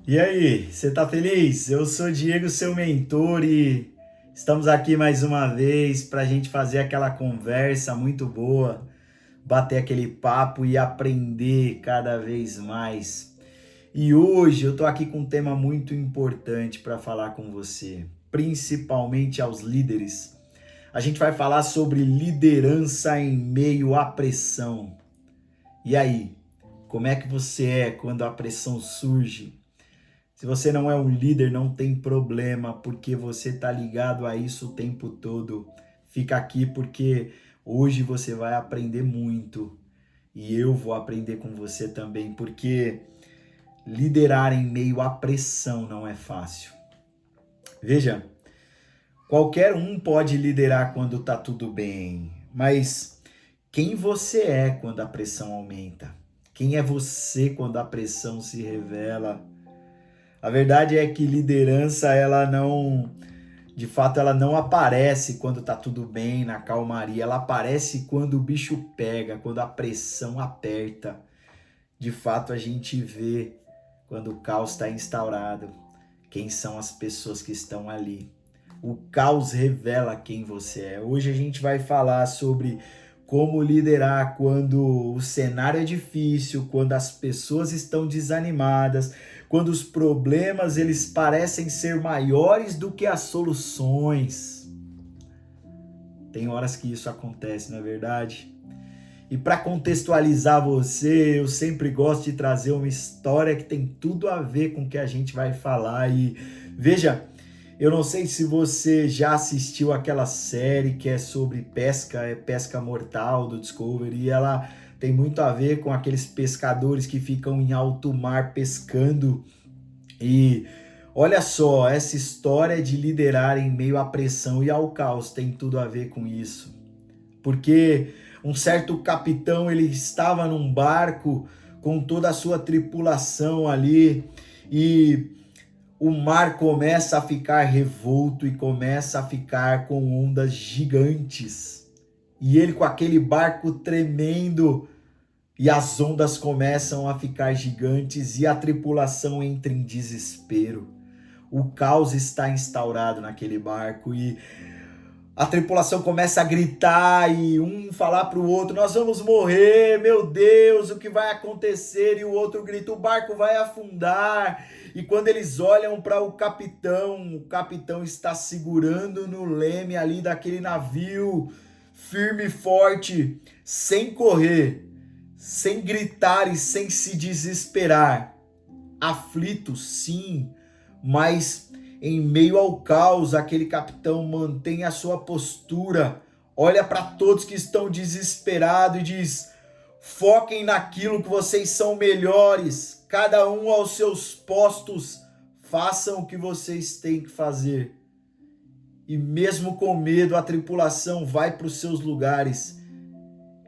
E aí, você tá feliz? Eu sou Diego, seu mentor, e estamos aqui mais uma vez para a gente fazer aquela conversa muito boa, bater aquele papo e aprender cada vez mais. E hoje eu tô aqui com um tema muito importante para falar com você, principalmente aos líderes. A gente vai falar sobre liderança em meio à pressão. E aí, como é que você é quando a pressão surge? Se você não é um líder, não tem problema, porque você está ligado a isso o tempo todo. Fica aqui porque hoje você vai aprender muito e eu vou aprender com você também, porque liderar em meio à pressão não é fácil. Veja, qualquer um pode liderar quando está tudo bem, mas quem você é quando a pressão aumenta? Quem é você quando a pressão se revela? A verdade é que liderança, de fato, ela não aparece quando tá tudo bem, na calmaria. Ela aparece quando o bicho pega, quando a pressão aperta. De fato, a gente vê quando o caos está instaurado, quem são as pessoas que estão ali. O caos revela quem você é. Hoje a gente vai falar sobre como liderar quando o cenário é difícil, quando as pessoas estão desanimadas, quando os problemas eles parecem ser maiores do que as soluções. Tem horas que isso acontece, não é verdade? E para contextualizar você, eu sempre gosto de trazer uma história que tem tudo a ver com o que a gente vai falar. E veja, eu não sei se você já assistiu aquela série que é sobre pesca, é Pesca Mortal do Discovery, e ela tem muito a ver com aqueles pescadores que ficam em alto mar pescando. E olha só, essa história de liderar em meio à pressão e ao caos tem tudo a ver com isso. Porque um certo capitão, ele estava num barco com toda a sua tripulação ali e o mar começa a ficar revolto e começa a ficar com ondas gigantes. E ele com aquele barco tremendo e as ondas começam a ficar gigantes e a tripulação entra em desespero. O caos está instaurado naquele barco e a tripulação começa a gritar e um falar para o outro: nós vamos morrer, meu Deus, o que vai acontecer? E o outro grita: o barco vai afundar. E quando eles olham para o capitão está segurando no leme ali daquele navio, firme e forte, sem correr, sem gritar e sem se desesperar. Aflito, sim, mas em meio ao caos, aquele capitão mantém a sua postura, olha para todos que estão desesperados e diz: foquem naquilo que vocês são melhores, cada um aos seus postos, façam o que vocês têm que fazer. E mesmo com medo, a tripulação vai para os seus lugares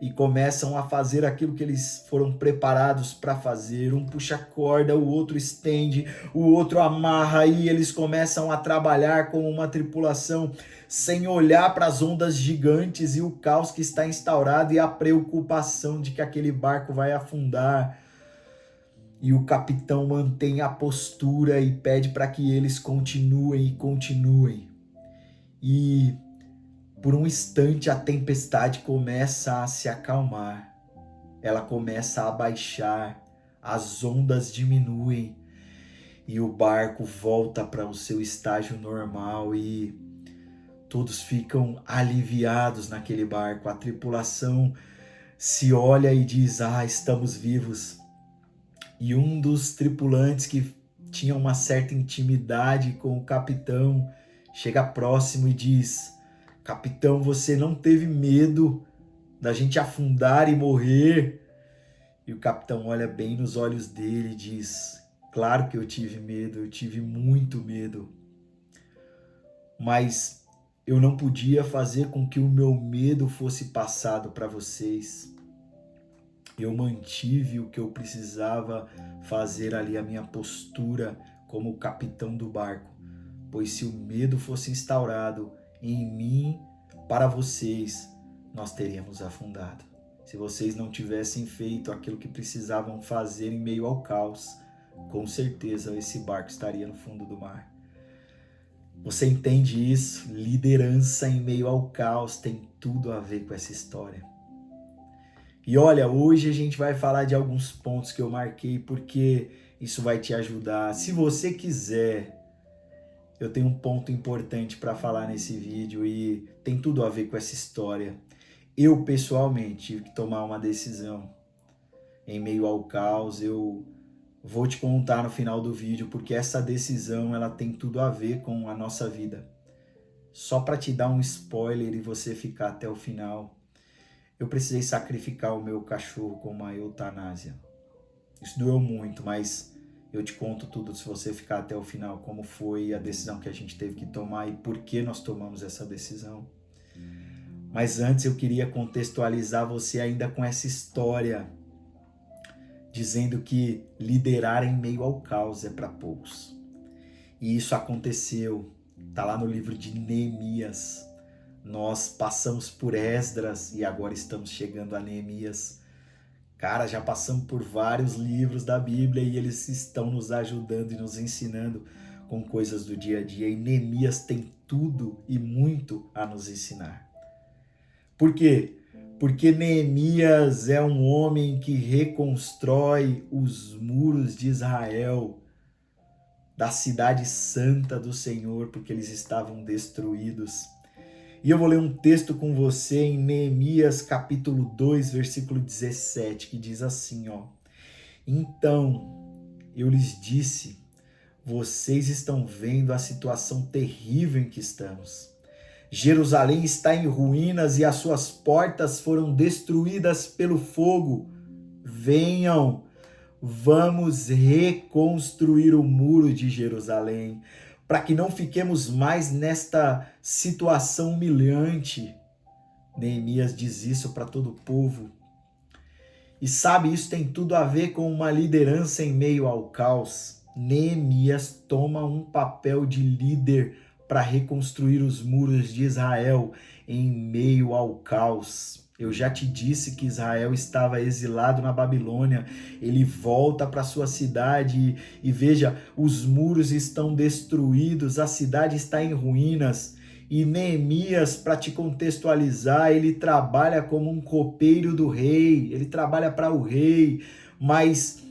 e começam a fazer aquilo que eles foram preparados para fazer. Um puxa a corda, o outro estende, o outro amarra, e eles começam a trabalhar como uma tripulação sem olhar para as ondas gigantes e o caos que está instaurado e a preocupação de que aquele barco vai afundar. E o capitão mantém a postura e pede para que eles continuem e continuem. E por um instante a tempestade começa a se acalmar, ela começa a baixar, as ondas diminuem e o barco volta para o seu estágio normal e todos ficam aliviados naquele barco. A tripulação se olha e diz: ah, estamos vivos. E um dos tripulantes que tinha uma certa intimidade com o capitão chega próximo e diz: capitão, você não teve medo da gente afundar e morrer? E o capitão olha bem nos olhos dele e diz: claro que eu tive medo, eu tive muito medo, mas eu não podia fazer com que o meu medo fosse passado para vocês. Eu mantive o que eu precisava fazer ali, a minha postura como capitão do barco, pois se o medo fosse instaurado em mim para vocês, nós teríamos afundado. Se vocês não tivessem feito aquilo que precisavam fazer em meio ao caos, com certeza esse barco estaria no fundo do mar. Você entende isso? Liderança em meio ao caos tem tudo a ver com essa história. E olha, hoje a gente vai falar de alguns pontos que eu marquei porque isso vai te ajudar. Se você quiser, eu tenho um ponto importante para falar nesse vídeo e tem tudo a ver com essa história. Eu, pessoalmente, tive que tomar uma decisão em meio ao caos. Eu vou te contar no final do vídeo porque essa decisão ela tem tudo a ver com a nossa vida. Só para te dar um spoiler e você ficar até o final, eu precisei sacrificar o meu cachorro com uma eutanásia. Isso doeu muito, mas eu te conto tudo se você ficar até o final, como foi a decisão que a gente teve que tomar e por que nós tomamos essa decisão. Mas antes eu queria contextualizar você ainda com essa história, dizendo que liderar em meio ao caos é para poucos. E isso aconteceu, está lá no livro de Neemias. Nós passamos por Esdras e agora estamos chegando a Neemias. Cara, já passamos por vários livros da Bíblia e eles estão nos ajudando e nos ensinando com coisas do dia a dia. E Neemias tem tudo e muito a nos ensinar. Por quê? Porque Neemias é um homem que reconstrói os muros de Israel, da cidade santa do Senhor, porque eles estavam destruídos. E eu vou ler um texto com você em Neemias capítulo 2, versículo 17, que diz assim, ó. Então, eu lhes disse, vocês estão vendo a situação terrível em que estamos. Jerusalém está em ruínas e as suas portas foram destruídas pelo fogo. Venham, vamos reconstruir o muro de Jerusalém, para que não fiquemos mais nesta situação humilhante. Neemias diz isso para todo o povo. E sabe, isso tem tudo a ver com uma liderança em meio ao caos. Neemias toma um papel de líder para reconstruir os muros de Israel em meio ao caos. Eu já te disse que Israel estava exilado na Babilônia. Ele volta para sua cidade e veja, os muros estão destruídos, a cidade está em ruínas. E Neemias, para te contextualizar, ele trabalha como um copeiro do rei, ele trabalha para o rei, mas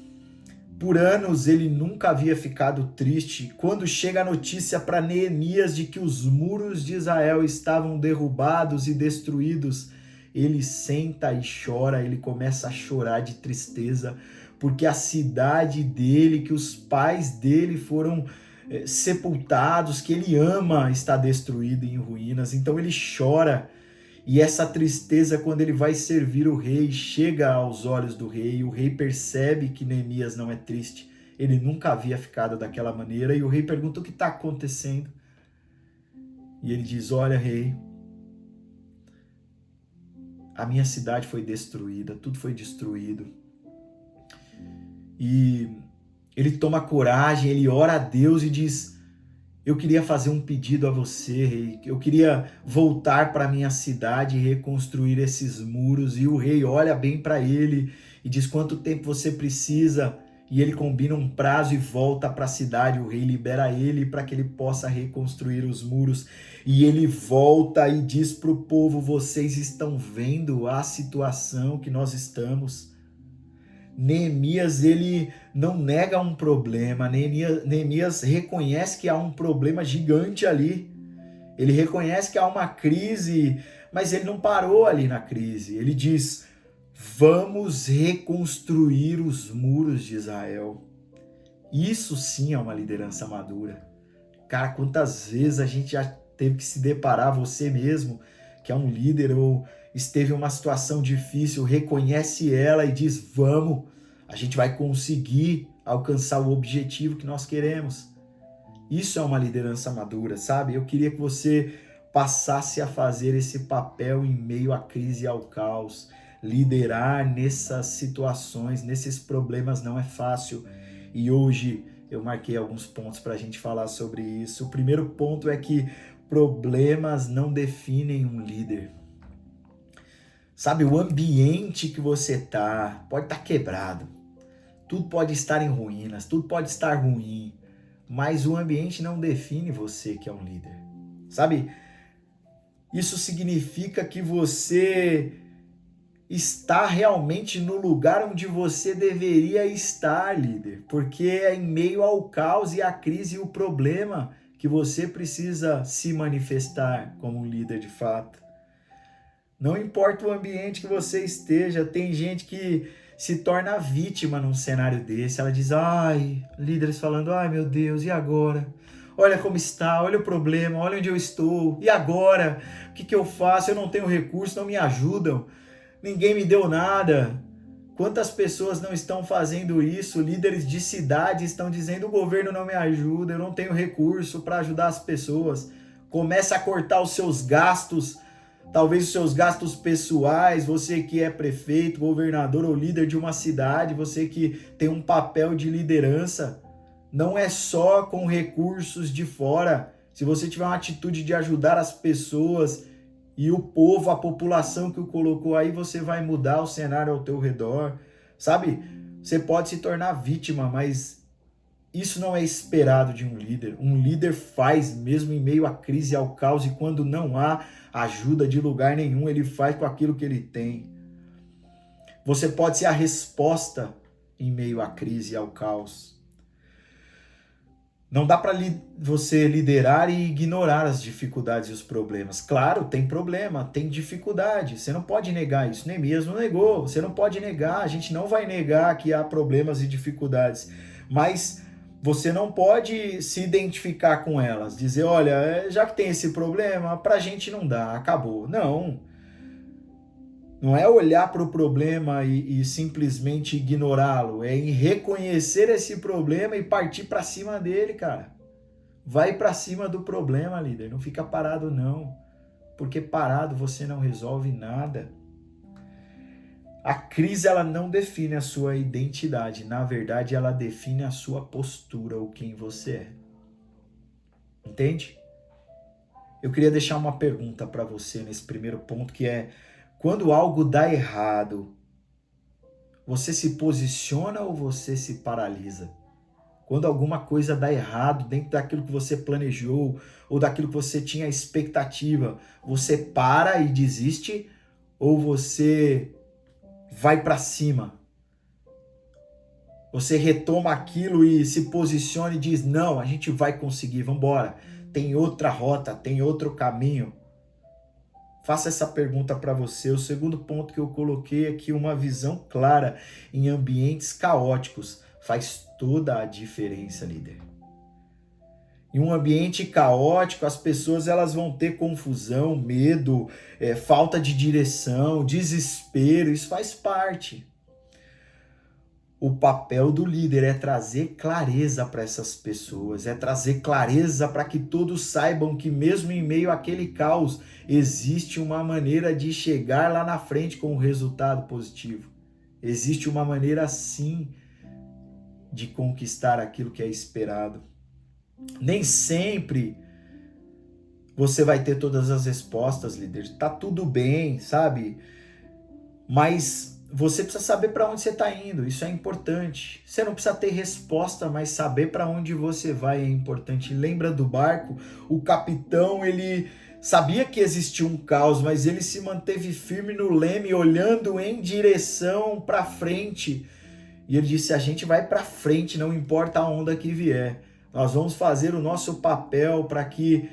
por anos ele nunca havia ficado triste. Quando chega a notícia para Neemias de que os muros de Israel estavam derrubados e destruídos, ele senta e chora, ele começa a chorar de tristeza, porque a cidade dele, que os pais dele foram sepultados, que ele ama, está destruída em ruínas. Então ele chora. E essa tristeza, quando ele vai servir o rei, chega aos olhos do rei. O rei percebe que Neemias não é triste. Ele nunca havia ficado daquela maneira. E o rei pergunta o que está acontecendo. E ele diz, olha, rei, a minha cidade foi destruída, tudo foi destruído. E ele toma coragem, ele ora a Deus e diz, eu queria fazer um pedido a você, rei. Eu queria voltar para minha cidade e reconstruir esses muros. E o rei olha bem para ele e diz, quanto tempo você precisa? E ele combina um prazo e volta para a cidade. O rei libera ele para que ele possa reconstruir os muros. E ele volta e diz para o povo, vocês estão vendo a situação que nós estamos? Neemias, ele não nega um problema. Neemias reconhece que há um problema gigante ali. Ele reconhece que há uma crise, mas ele não parou ali na crise. Ele diz, vamos reconstruir os muros de Israel. Isso sim é uma liderança madura. Cara, quantas vezes a gente já teve que se deparar, você mesmo, que é um líder ou esteve em uma situação difícil, reconhece ela e diz, vamos, a gente vai conseguir alcançar o objetivo que nós queremos. Isso é uma liderança madura, sabe? Eu queria que você passasse a fazer esse papel em meio à crise e ao caos. Liderar nessas situações, nesses problemas não é fácil. E hoje eu marquei alguns pontos para a gente falar sobre isso. O primeiro ponto é que problemas não definem um líder. Sabe, o ambiente que você tá pode estar quebrado. Tudo pode estar em ruínas, tudo pode estar ruim, mas o ambiente não define você que é um líder. Sabe? Isso significa que você está realmente no lugar onde você deveria estar, líder, porque é em meio ao caos e à crise e o problema que você precisa se manifestar como um líder de fato. Não importa o ambiente que você esteja, tem gente que se torna vítima num cenário desse. Ela diz, líderes falando, meu Deus, e agora? Olha como está, olha o problema, olha onde eu estou, e agora? O que eu faço? Eu não tenho recurso, não me ajudam, ninguém me deu nada. Quantas pessoas não estão fazendo isso? Líderes de cidade estão dizendo, o governo não me ajuda, eu não tenho recurso para ajudar as pessoas. Começa a cortar os seus gastos, talvez os seus gastos pessoais, você que é prefeito, governador ou líder de uma cidade, você que tem um papel de liderança, não é só com recursos de fora. Se você tiver uma atitude de ajudar as pessoas e o povo, a população que o colocou aí, você vai mudar o cenário ao teu redor. Sabe? Você pode se tornar vítima, mas isso não é esperado de um líder. Um líder faz mesmo em meio à crise e ao caos, e quando não há ajuda de lugar nenhum, ele faz com aquilo que ele tem. Você pode ser a resposta em meio à crise e ao caos. Não dá para você liderar e ignorar as dificuldades e os problemas. Claro, tem problema, tem dificuldade. Você não pode negar isso. Neemias não negou. Você não pode negar. A gente não vai negar que há problemas e dificuldades. Mas você não pode se identificar com elas. Dizer, olha, já que tem esse problema, pra gente não dá, acabou. Não. Não é olhar para o problema e simplesmente ignorá-lo. É em reconhecer esse problema e partir para cima dele, cara. Vai para cima do problema, líder. Não fica parado, não. Porque parado você não resolve nada. A crise, ela não define a sua identidade. Na verdade, ela define a sua postura, ou quem você é. Entende? Eu queria deixar uma pergunta para você nesse primeiro ponto, que é: quando algo dá errado, você se posiciona ou você se paralisa? Quando alguma coisa dá errado dentro daquilo que você planejou ou daquilo que você tinha expectativa, você para e desiste ou você vai para cima? Você retoma aquilo e se posiciona e diz, não, a gente vai conseguir, vamos embora. Tem outra rota, tem outro caminho. Faça essa pergunta para você. O segundo ponto que eu coloquei é que uma visão clara em ambientes caóticos faz toda a diferença, líder. Em um ambiente caótico, as pessoas elas vão ter confusão, medo, falta de direção, desespero, isso faz parte. O papel do líder é trazer clareza para essas pessoas, é trazer clareza para que todos saibam que mesmo em meio àquele caos, existe uma maneira de chegar lá na frente com um resultado positivo. Existe uma maneira sim de conquistar aquilo que é esperado. Nem sempre você vai ter todas as respostas, líder. Tá tudo bem, sabe? Mas você precisa saber para onde você está indo, isso é importante. Você não precisa ter resposta, mas saber para onde você vai é importante. Lembra do barco? O capitão, ele sabia que existia um caos, mas ele se manteve firme no leme, olhando em direção para frente. E ele disse, a gente vai para frente, não importa a onda que vier. Nós vamos fazer o nosso papel para que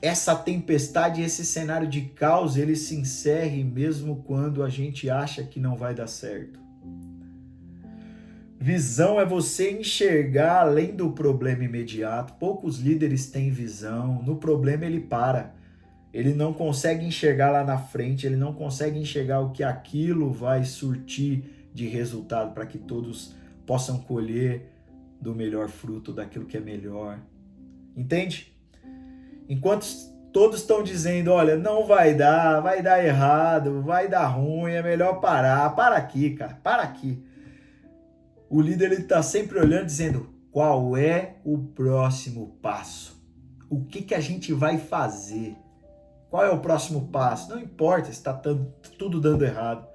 essa tempestade, esse cenário de caos, ele se encerre mesmo quando a gente acha que não vai dar certo. Visão é você enxergar além do problema imediato. Poucos líderes têm visão. No problema ele para. Ele não consegue enxergar lá na frente, ele não consegue enxergar o que aquilo vai surtir de resultado para que todos possam colher do melhor fruto, daquilo que é melhor. Entende? Enquanto todos estão dizendo, olha, não vai dar errado, vai dar ruim, é melhor parar. Para aqui, cara, para aqui. O líder está sempre olhando, dizendo, qual é o próximo passo? O que a gente vai fazer? Qual é o próximo passo? Não importa se está tudo dando errado.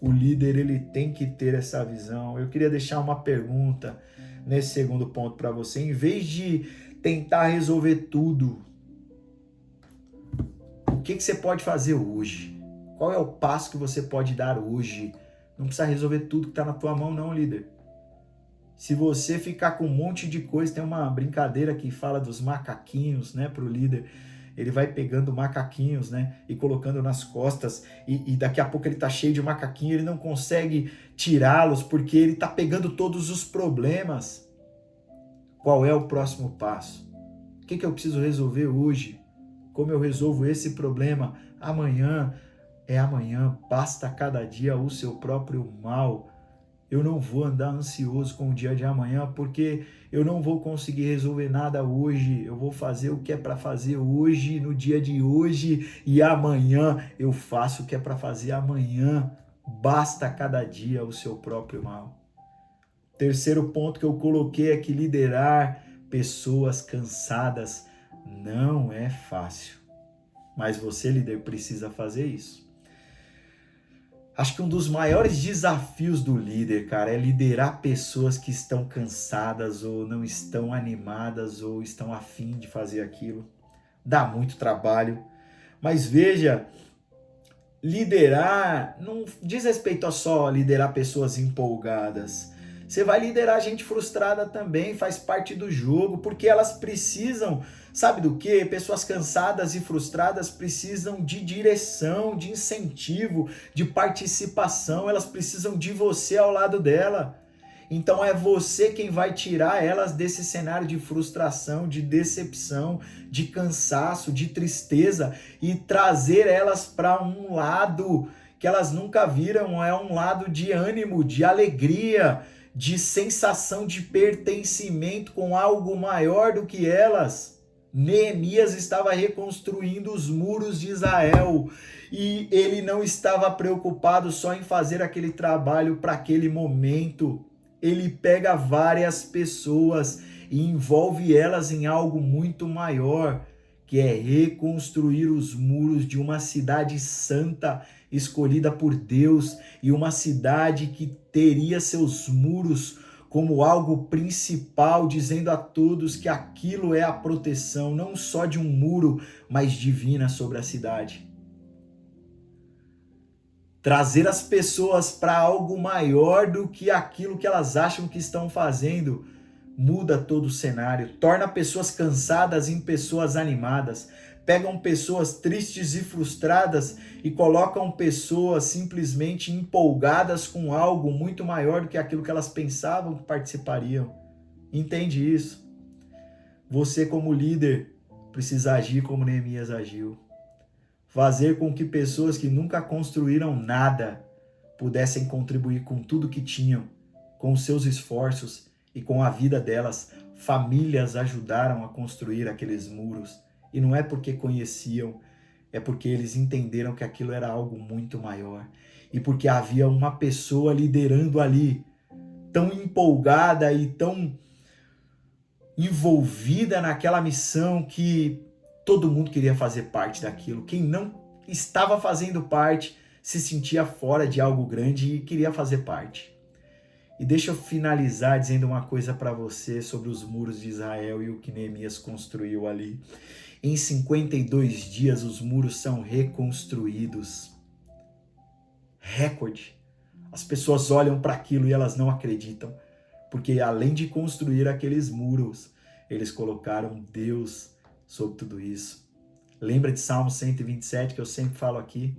O líder, ele tem que ter essa visão. Eu queria deixar uma pergunta nesse segundo ponto para você. Em vez de tentar resolver tudo, o que você pode fazer hoje? Qual é o passo que você pode dar hoje? Não precisa resolver tudo que está na tua mão, não, líder. Se você ficar com um monte de coisa, tem uma brincadeira que fala dos macaquinhos, né, para o líder. Ele vai pegando macaquinhos, né, e colocando nas costas, e daqui a pouco ele tá cheio de macaquinho, ele não consegue tirá-los porque ele tá pegando todos os problemas. Qual é o próximo passo? O que eu preciso resolver hoje? Como eu resolvo esse problema? Amanhã é amanhã, basta cada dia o seu próprio mal. Eu não vou andar ansioso com o dia de amanhã, porque eu não vou conseguir resolver nada hoje. Eu vou fazer o que é para fazer hoje, no dia de hoje, e amanhã eu faço o que é para fazer amanhã. Basta cada dia o seu próprio mal. Terceiro ponto que eu coloquei é que liderar pessoas cansadas não é fácil. Mas você, líder, precisa fazer isso. Acho que um dos maiores desafios do líder, cara, é liderar pessoas que estão cansadas ou não estão animadas ou estão afim de fazer aquilo. Dá muito trabalho. Mas veja, liderar não diz respeito a só liderar pessoas empolgadas. Você vai liderar gente frustrada também, faz parte do jogo, porque elas precisam, sabe do quê? Pessoas cansadas e frustradas precisam de direção, de incentivo, de participação, elas precisam de você ao lado dela. Então é você quem vai tirar elas desse cenário de frustração, de decepção, de cansaço, de tristeza e trazer elas para um lado que elas nunca viram, é um lado de ânimo, de alegria, de sensação de pertencimento com algo maior do que elas. Neemias estava reconstruindo os muros de Israel e ele não estava preocupado só em fazer aquele trabalho para aquele momento. Ele pega várias pessoas e envolve elas em algo muito maior, que é reconstruir os muros de uma cidade santa, escolhida por Deus, e uma cidade que teria seus muros como algo principal, dizendo a todos que aquilo é a proteção, não só de um muro, mas divina sobre a cidade. Trazer as pessoas para algo maior do que aquilo que elas acham que estão fazendo, muda todo o cenário, torna pessoas cansadas em pessoas animadas, pegam pessoas tristes e frustradas e colocam pessoas simplesmente empolgadas com algo muito maior do que aquilo que elas pensavam que participariam. Entende isso? Você, como líder, precisa agir como Neemias agiu. Fazer com que pessoas que nunca construíram nada pudessem contribuir com tudo que tinham, com os seus esforços e com a vida delas. Famílias ajudaram a construir aqueles muros. E não é porque conheciam, é porque eles entenderam que aquilo era algo muito maior. E porque havia uma pessoa liderando ali, tão empolgada e tão envolvida naquela missão que todo mundo queria fazer parte daquilo. Quem não estava fazendo parte se sentia fora de algo grande e queria fazer parte. E deixa eu finalizar dizendo uma coisa para você sobre os muros de Israel e o que Neemias construiu ali. Em 52 dias os muros são reconstruídos. Recorde. As pessoas olham para aquilo e elas não acreditam. Porque além de construir aqueles muros, eles colocaram Deus sobre tudo isso. Lembra de Salmo 127 que eu sempre falo aqui?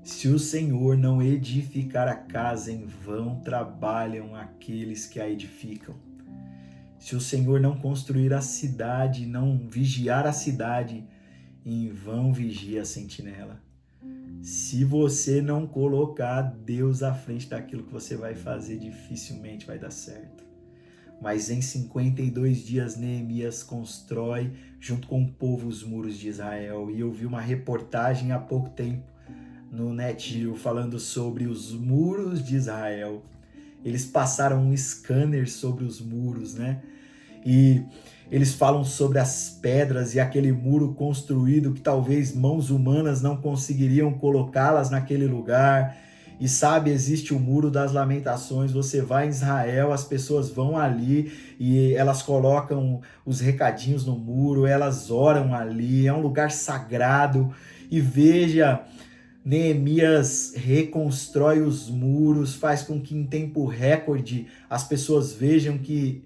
Se o Senhor não edificar a casa, em vão trabalham aqueles que a edificam. Se o Senhor não construir a cidade, não vigiar a cidade, em vão vigia a sentinela. Se você não colocar Deus à frente daquilo que você vai fazer, dificilmente vai dar certo. Mas em 52 dias Neemias constrói junto com o povo os muros de Israel. E eu vi uma reportagem há pouco tempo no NetGeo falando sobre os muros de Israel. Eles passaram um scanner sobre os muros, né? E eles falam sobre as pedras e aquele muro construído que talvez mãos humanas não conseguiriam colocá-las naquele lugar. E sabe, existe o Muro das Lamentações, você vai em Israel, as pessoas vão ali e elas colocam os recadinhos no muro, elas oram ali, é um lugar sagrado. E veja, Neemias reconstrói os muros, faz com que em tempo recorde as pessoas viam que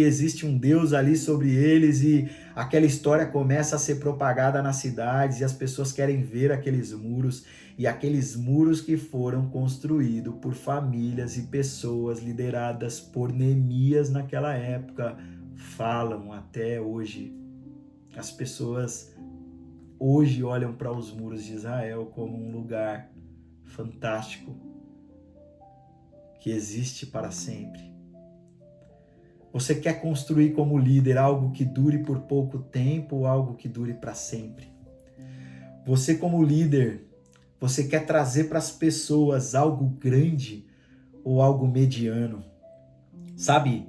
existe um Deus ali sobre eles, e aquela história começa a ser propagada nas cidades e as pessoas querem ver aqueles muros, e aqueles muros que foram construídos por famílias e pessoas lideradas por Neemias naquela época falam até hoje. As pessoas hoje olham para os muros de Israel como um lugar fantástico que existe para sempre. Você quer construir como líder algo que dure por pouco tempo ou algo que dure para sempre? Você como líder, você quer trazer para as pessoas algo grande ou algo mediano? Sabe,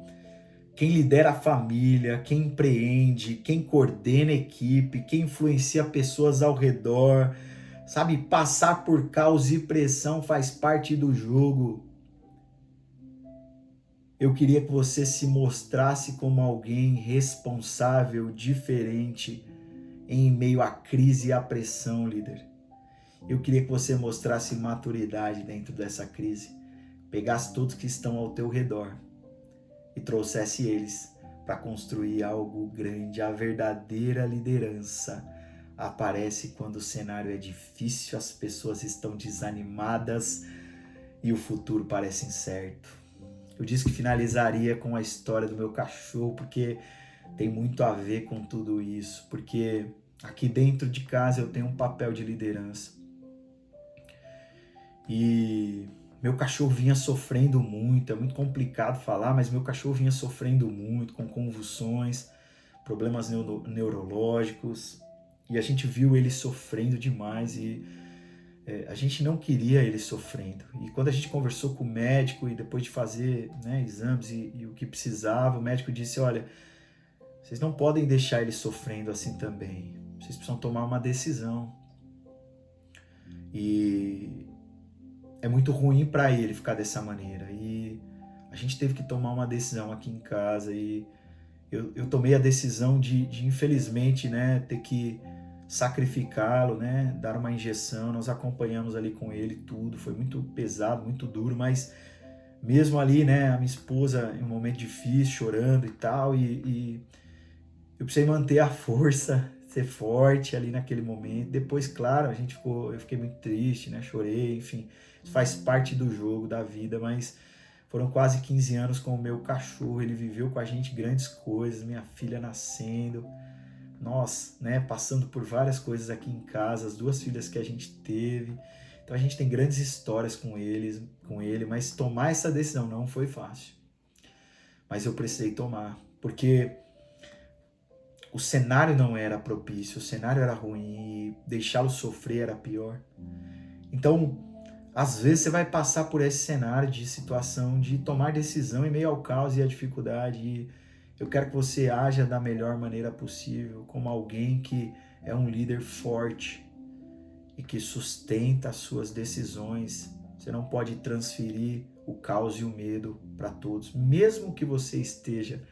quem lidera a família, quem empreende, quem coordena a equipe, quem influencia pessoas ao redor, sabe, passar por caos e pressão faz parte do jogo. Eu queria que você se mostrasse como alguém responsável, diferente, em meio à crise e à pressão, líder. Eu queria que você mostrasse maturidade dentro dessa crise, pegasse todos que estão ao teu redor e trouxesse eles para construir algo grande. A verdadeira liderança aparece quando o cenário é difícil, as pessoas estão desanimadas e o futuro parece incerto. Eu disse que finalizaria com a história do meu cachorro, porque tem muito a ver com tudo isso, porque aqui dentro de casa eu tenho um papel de liderança. E meu cachorro vinha sofrendo muito, é muito complicado falar, mas meu cachorro vinha sofrendo muito, com convulsões, problemas neurológicos, e a gente viu ele sofrendo demais e a gente não queria ele sofrendo. E quando a gente conversou com o médico e depois de fazer, né, exames e o que precisava, o médico disse, olha, vocês não podem deixar ele sofrendo assim também, vocês precisam tomar uma decisão. E é muito ruim para ele ficar dessa maneira. E a gente teve que tomar uma decisão aqui em casa e eu tomei a decisão de infelizmente, né, ter que sacrificá-lo, né, dar uma injeção. Nós acompanhamos ali com ele tudo, foi muito pesado, muito duro, mas mesmo ali, né, a minha esposa em um momento difícil, chorando e tal, e eu precisei manter a força, ser forte ali naquele momento. Depois, claro, eu fiquei muito triste, né, chorei, enfim, isso faz parte do jogo, da vida, mas foram quase 15 anos com o meu cachorro, ele viveu com a gente grandes coisas, minha filha nascendo, nós, né, passando por várias coisas aqui em casa, as 2 filhas que a gente teve. Então a gente tem grandes histórias com ele, mas tomar essa decisão não foi fácil. Mas eu precisei tomar, porque o cenário não era propício, o cenário era ruim e deixá-lo sofrer era pior. Então, às vezes você vai passar por esse cenário de situação de tomar decisão em meio ao caos e à dificuldade. E eu quero que você haja da melhor maneira possível, como alguém que é um líder forte e que sustenta as suas decisões. Você não pode transferir o caos e o medo para todos, mesmo que você esteja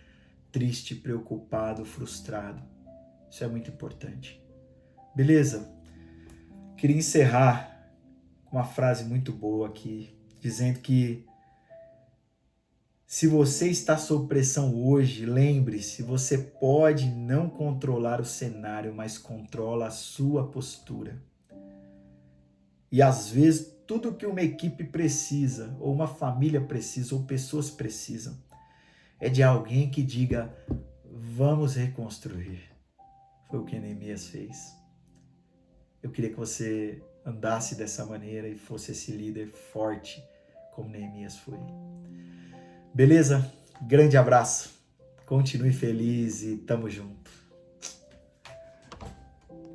triste, preocupado, frustrado. Isso é muito importante. Beleza? Queria encerrar com uma frase muito boa aqui, dizendo que se você está sob pressão hoje, lembre-se, você pode não controlar o cenário, mas controla a sua postura. E às vezes tudo que uma equipe precisa, ou uma família precisa, ou pessoas precisam, é de alguém que diga, vamos reconstruir. Foi o que Neemias fez. Eu queria que você andasse dessa maneira e fosse esse líder forte como Neemias foi. Beleza? Grande abraço. Continue feliz e tamo junto.